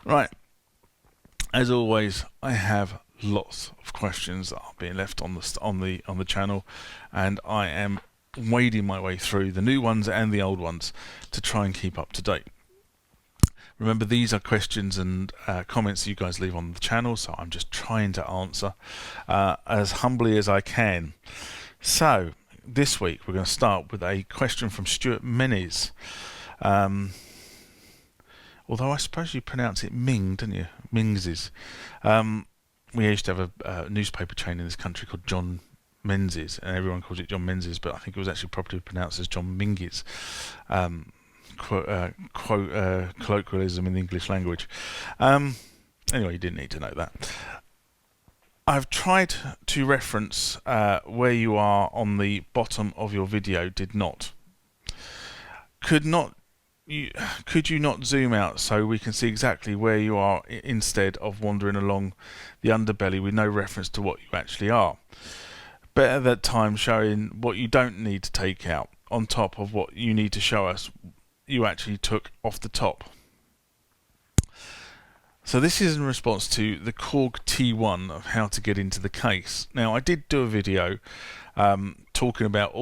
Right, as always, I have lots of questions that are being left on the channel, and I am wading my way through the new ones and the old ones to try and keep up to date. Remember, these are questions and comments you guys leave on the channel, so I'm just trying to answer as humbly as I can. So this week we're going to start with a question from Stuart Menes. Although I suppose you pronounce it Ming, don't you? Mingses. We used to have a newspaper chain in this country called John Menzies, and everyone calls it John Menzies, but I think it was actually properly pronounced as John Minges. Colloquialism in the English language. Anyway, you didn't need to know that. I've tried to reference where you are on the bottom of your video. Did not. Could you not zoom out so we can see exactly where you are instead of wandering along the underbelly with no reference to what you actually are? Better that time showing what you don't need to take out on top of what you need to show us you actually took off the top. So this is in response to the Korg T1 of how to get into the case. Now, I did do a video talking about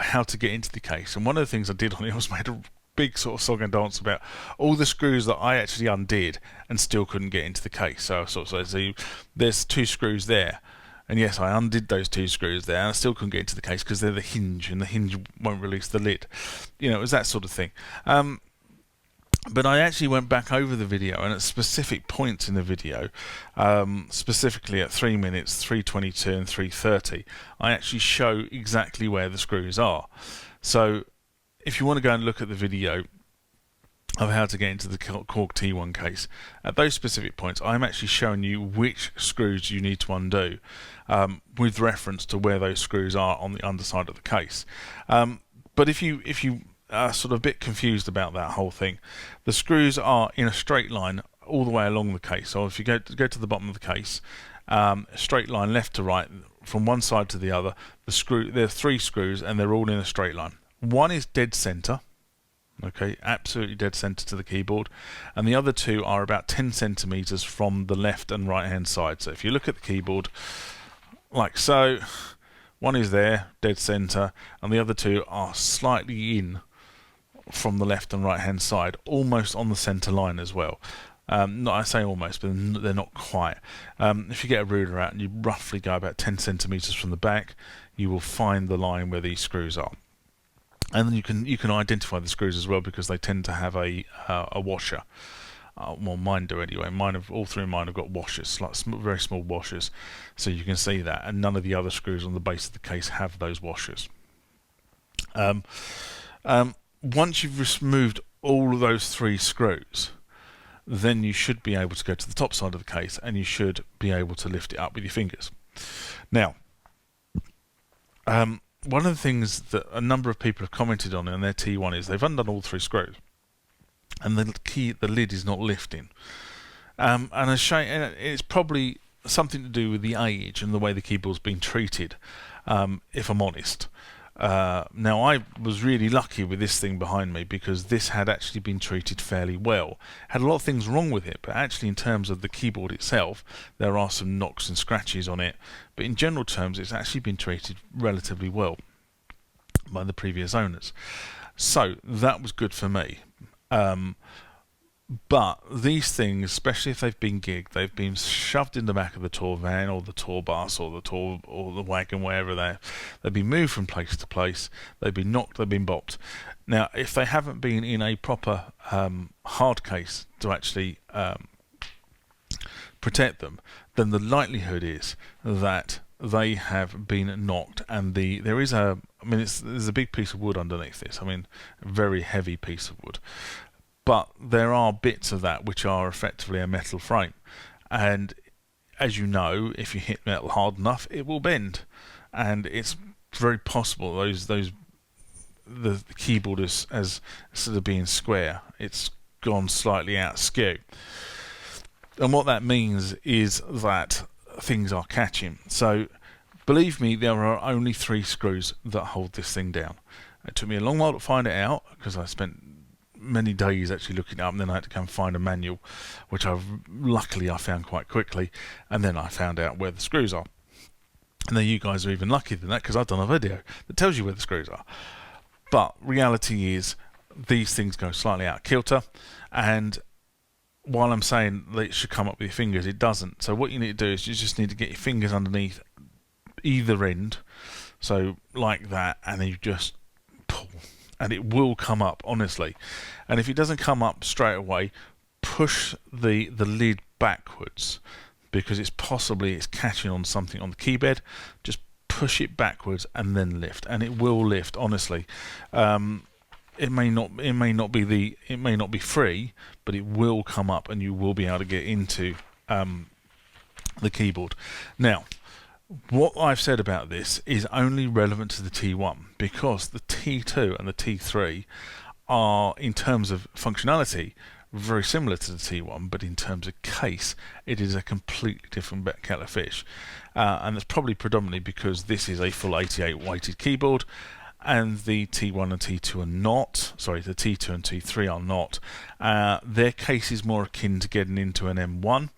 how to get into the case, and one of the things I did on it was made a big sort of song and dance about all the screws that I actually undid and still couldn't get into the case. So I sort of said, there's 2 screws there, and yes, I undid those 2 screws there and I still couldn't get into the case because they're the hinge and the hinge won't release the lid. You know, it was that sort of thing. But I actually went back over the video, and at specific points in the video, specifically at 3 minutes, 3:22 and 3:30, I actually show exactly where the screws are. So if you want to go and look at the video of how to get into the Korg T1 case, at those specific points I'm actually showing you which screws you need to undo with reference to where those screws are on the underside of the case. But if you are sort of a bit confused about that whole thing, the screws are in a straight line all the way along the case. So if you go to the bottom of the case, a straight line left to right from one side to the other, there are 3 screws and they're all in a straight line. One is dead center, okay, absolutely dead center to the keyboard, and the other 2 are about 10 centimeters from the left and right hand side. So if you look at the keyboard like so, one is there, dead center, and the other 2 are slightly in from the left and right hand side, almost on the center line as well. I say almost, but they're not quite. If you get a ruler out and you roughly go about 10 centimeters from the back, you will find the line where these screws are. And then you can identify the screws as well, because they tend to have a washer. Well, mine do anyway. All 3 of mine have got washers, like very small washers, so you can see that. And none of the other screws on the base of the case have those washers. Once you've removed all of those 3 screws, then you should be able to go to the top side of the case, and you should be able to lift it up with your fingers. Now, one of the things that a number of people have commented on in their T1 is they've undone all 3 screws, and the lid is not lifting. And it's probably something to do with the age and the way the keyboard's been treated, if I'm honest. Now, I was really lucky with this thing behind me, because this had actually been treated fairly well. Had a lot of things wrong with it, but actually in terms of the keyboard itself, there are some knocks and scratches on it. But in general terms, it's actually been treated relatively well by the previous owners. So that was good for me. But these things, especially if they've been gigged, they've been shoved in the back of the tour van or the tour bus or the wagon, wherever they've been moved from place to place. They've been knocked, they've been bopped. Now, if they haven't been in a proper hard case to actually protect them, then the likelihood is that they have been knocked, and there's a big piece of wood underneath this. I mean, a very heavy piece of wood. But there are bits of that which are effectively a metal frame, and as you know, if you hit metal hard enough, it will bend, and it's very possible the keyboard as instead of being square, it's gone slightly out skew, and what that means is that things are catching. So believe me, there are only 3 screws that hold this thing down. It took me a long while to find it out, because I spent many days actually looking it up, and then I had to go and find a manual, which luckily I found quite quickly, and then I found out where the screws are. And then you guys are even luckier than that, because I've done a video that tells you where the screws are. But reality is, these things go slightly out of kilter, and while I'm saying that it should come up with your fingers, it doesn't. So what you need to do is you just need to get your fingers underneath either end, so like that, and then you just pull, and it will come up, honestly. And if it doesn't come up straight away, push the lid backwards, because it's catching on something on the key bed. Just push it backwards and then lift, and it will lift, honestly. It may not be free, but it will come up, and you will be able to get into the keyboard. Now, what I've said about this is only relevant to the T1, because the T2 and the T3 are, in terms of functionality, very similar to the T1, but in terms of case, it is a completely different kettle of fish. And that's probably predominantly because this is a full 88 weighted keyboard, and the T1 and T2 are not. Sorry, the T2 and T3 are not. Their case is more akin to getting into an M1,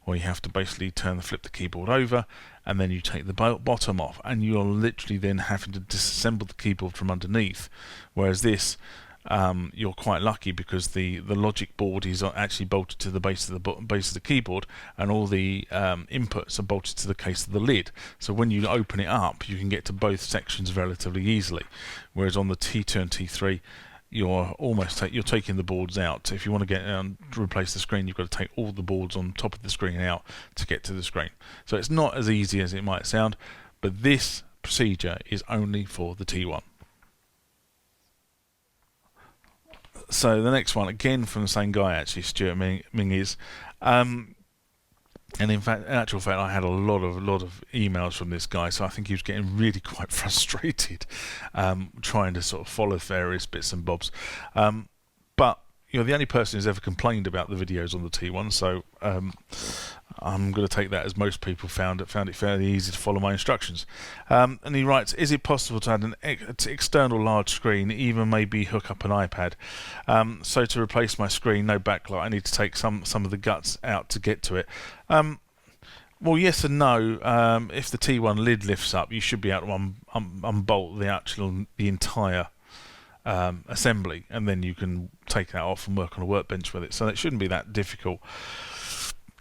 where you have to basically flip the keyboard over, and then you take the bottom off, and you're literally then having to disassemble the keyboard from underneath. Whereas this, you're quite lucky, because the logic board is actually bolted to the base of the keyboard, and all the inputs are bolted to the case of the lid. So when you open it up, you can get to both sections relatively easily. Whereas on the T2 and T3, you're taking the boards out. If you want to get to replace the screen, you've got to take all the boards on top of the screen out to get to the screen. So it's not as easy as it might sound, but this procedure is only for the T1. So the next one, again from the same guy, actually, Stuart Ming is, and in actual fact, I had a lot of emails from this guy, so I think he was getting really quite frustrated, trying to sort of follow various bits and bobs. But you're the only person who's ever complained about the videos on the T1, so I'm going to take that as most people found it fairly easy to follow my instructions. And he writes, is it possible to add an external large screen, even maybe hook up an iPad? So to replace my screen, no backlight, I need to take some of the guts out to get to it. Well, yes and no. If the T1 lid lifts up, you should be able to unbolt the entire assembly, and then you can take that off and work on a workbench with it. So that shouldn't be that difficult.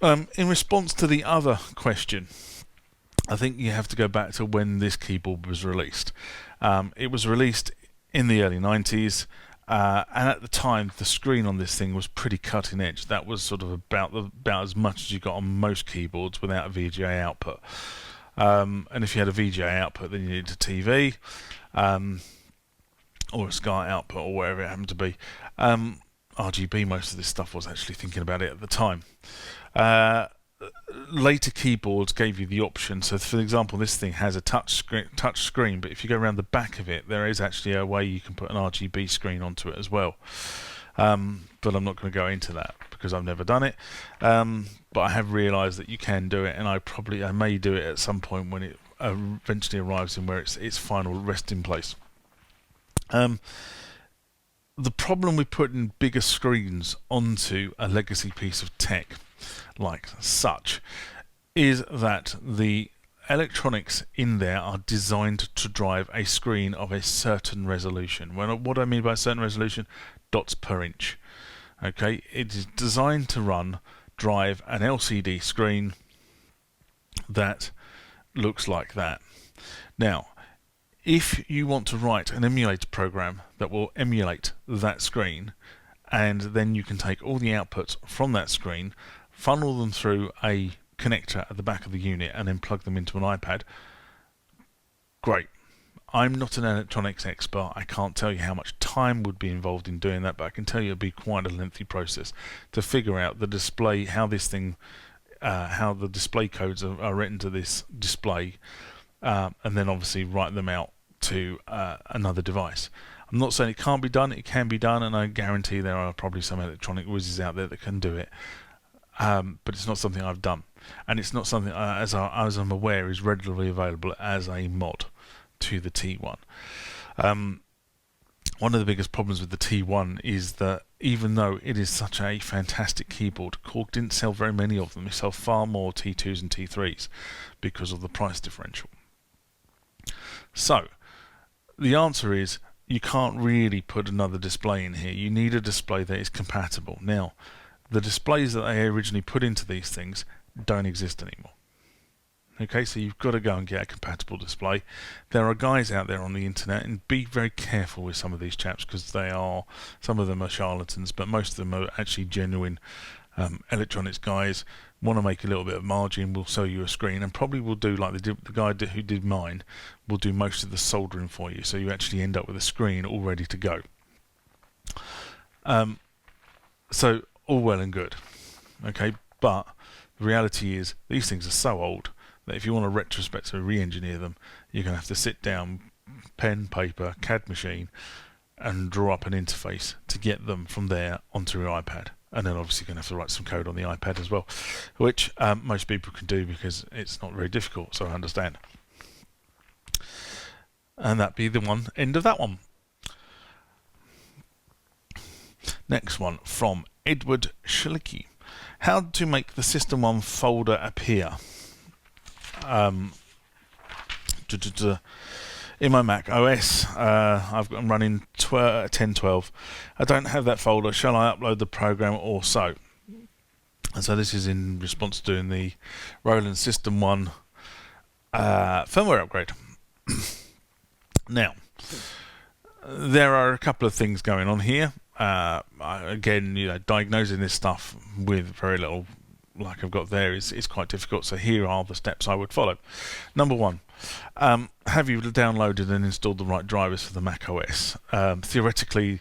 In response to the other question, I think you have to go back to when this keyboard was released. It was released in the early 90s, and at the time the screen on this thing was pretty cutting edge. That was sort of about as much as you got on most keyboards without a VGA output. And if you had a VGA output, then you needed a TV, or a SCART output, or whatever it happened to be. RGB, most of this stuff was actually thinking about it at the time. Later keyboards gave you the option. So, for example, this thing has a touch screen, but if you go around the back of it, there is actually a way you can put an RGB screen onto it as well. But I'm not going to go into that because I've never done it. But I have realised that you can do it, and I may do it at some point when it eventually arrives in where its final resting place. The problem with putting bigger screens onto a legacy piece of tech like such is that the electronics in there are designed to drive a screen of a certain resolution. What I mean by a certain resolution, dots per inch. Okay, it is designed to drive an LCD screen that looks like that. Now, if you want to write an emulator program that will emulate that screen, and then you can take all the outputs from that screen, funnel them through a connector at the back of the unit, and then plug them into an iPad, great. I'm not an electronics expert. I can't tell you how much time would be involved in doing that, but I can tell you it'd be quite a lengthy process to figure out the display, how the display codes are written to this display, and then obviously write them out to another device. I'm not saying it can't be done. It can be done, and I guarantee there are probably some electronic whizzes out there that can do it. But it's not something I've done, and it's not something, as I'm aware, is readily available as a mod to the T1. one of the biggest problems with the T1 is that even though it is such a fantastic keyboard, Korg didn't sell very many of them. They sell far more T2s and T3s because of the price differential. So the answer is you can't really put another display in here. You need a display that is compatible. Now, the displays that they originally put into these things don't exist anymore. Okay, so you've got to go and get a compatible display. There are guys out there on the internet, and be very careful with some of these chaps, because some of them are charlatans, but most of them are actually genuine electronics guys. Want to make a little bit of margin, will sell you a screen, and probably will do like the guy who did mine, will do most of the soldering for you, so you actually end up with a screen all ready to go. So all well and good, okay, but the reality is these things are so old that if you want to retrospectively re-engineer them, you're going to have to sit down, pen, paper, CAD machine, and draw up an interface to get them from there onto your iPad. And then obviously you're going to have to write some code on the iPad as well, which most people can do because it's not very difficult, so I understand. And that'd be the one end of that one. Next one from Edward Schlicke. How to make the System-1 folder appear. In my Mac OS, I'm running 10.12. I don't have that folder. Shall I upload the program or so? And so this is in response to doing the Roland System-1 firmware upgrade. Now, there are a couple of things going on here. Again, diagnosing this stuff with very little, like I've got there, is quite difficult. So here are the steps I would follow. Number one, have you downloaded and installed the right drivers for the Mac OS? Theoretically,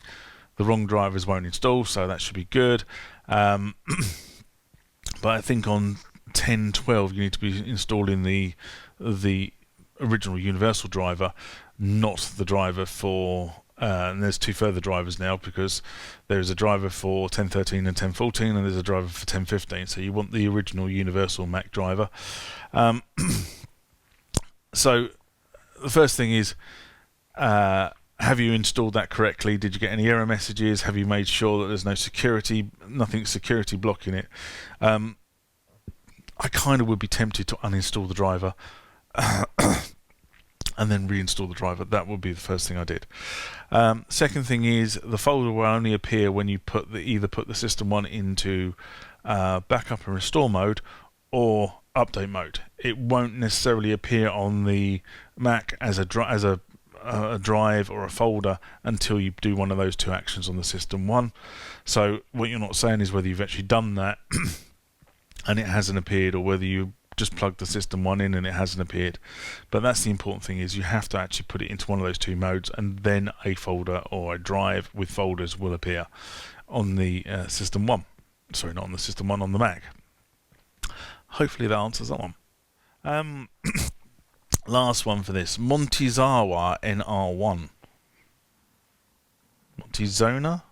the wrong drivers won't install, so that should be good. But I think on 10.12 you need to be installing the original universal driver, not the driver for. And there's two further drivers now, because there's a driver for 10.13 and 10.14, and there's a driver for 10.15. So you want the original universal Mac driver. So the first thing is, have you installed that correctly? Did you get any error messages? Have you made sure that there's nothing security blocking it? I kind of would be tempted to uninstall the driver and then reinstall the driver. That would be the first thing I did. Second thing is, the folder will only appear when you either put the System-1 into backup and restore mode or update mode. It won't necessarily appear on the Mac as a drive or a folder until you do one of those two actions on the System-1. So what you're not saying is whether you've actually done that and it hasn't appeared, or whether you just plug the System-1 in and it hasn't appeared. But that's the important thing, is you have to actually put it into one of those two modes, and then a folder or a drive with folders will appear on the System-1. Sorry, not on the System-1, on the Mac. Hopefully that answers that one. Last one for this. Montizawa NR1. Montizona?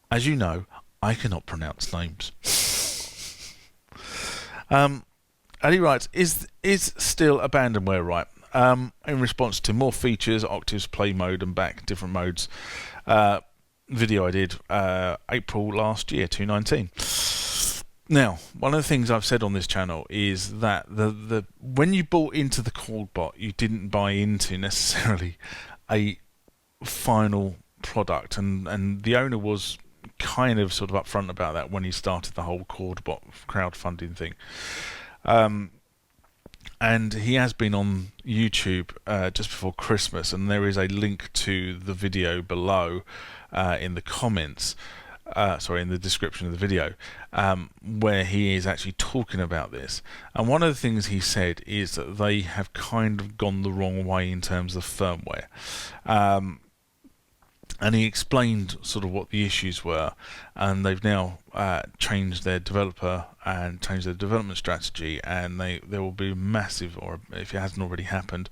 As you know, I cannot pronounce names. And he writes, is still abandonware right? In response to more features, octaves, play mode and back, different modes. Video I did April last year, 2019. Now, one of the things I've said on this channel is that when you bought into the KordBot, you didn't buy into necessarily a final product, and the owner was kind of sort of upfront about that when he started the whole KordBot crowdfunding thing. And he has been on YouTube just before Christmas, and there is a link to the video below in the comments. In the description of the video, where he is actually talking about this. And one of the things he said is that they have kind of gone the wrong way in terms of firmware. And he explained sort of what the issues were, and they've now changed their developer and changed their development strategy, and there will be massive, or if it hasn't already happened,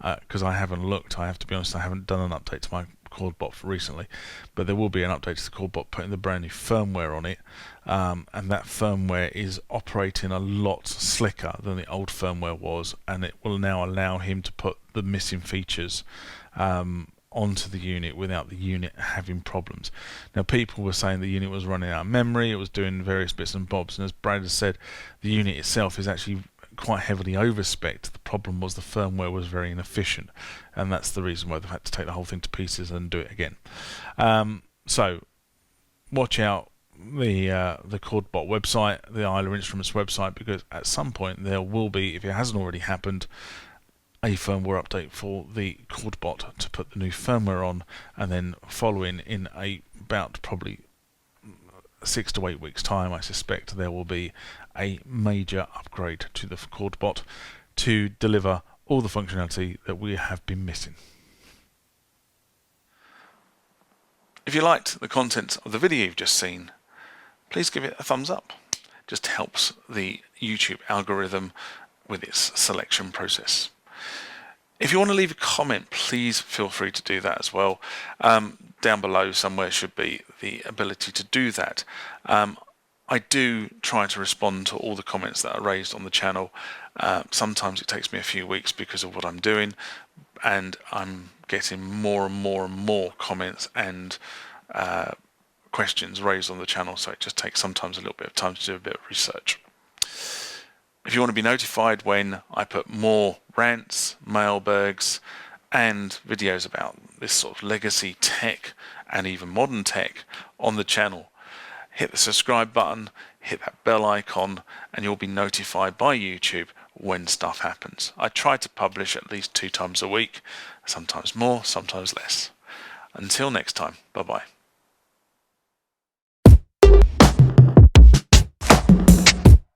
because I haven't looked, I have to be honest, I haven't done an update to my KordBot recently, but there will be an update to the KordBot putting the brand new firmware on it, and that firmware is operating a lot slicker than the old firmware was, and it will now allow him to put the missing features onto the unit without the unit having problems. Now, people were saying the unit was running out of memory, it was doing various bits and bobs, and as Brad has said, the unit itself is actually quite heavily overspec'd. The problem was the firmware was very inefficient, and that's the reason why they've had to take the whole thing to pieces and do it again. So watch out the KordBot website, the Isla Instruments website, because at some point there will be, if it hasn't already happened, a firmware update for the KordBot to put the new firmware on, and then following in about probably 6 to 8 weeks time, I suspect there will be a major upgrade to the KordBot to deliver all the functionality that we have been missing. If you liked the content of the video you've just seen, please give it a thumbs up. It just helps the YouTube algorithm with its selection process. If you want to leave a comment, please feel free to do that as well. Down below somewhere should be the ability to do that. I do try to respond to all the comments that are raised on the channel. Sometimes it takes me a few weeks because of what I'm doing, and I'm getting more and more and more comments and questions raised on the channel, so it just takes sometimes a little bit of time to do a bit of research. If you want to be notified when I put more rants, mailbergs and videos about this sort of legacy tech and even modern tech on the channel, hit the subscribe button, hit that bell icon, and you'll be notified by YouTube when stuff happens. I try to publish at least 2 times a week, sometimes more, sometimes less. Until next time, bye bye.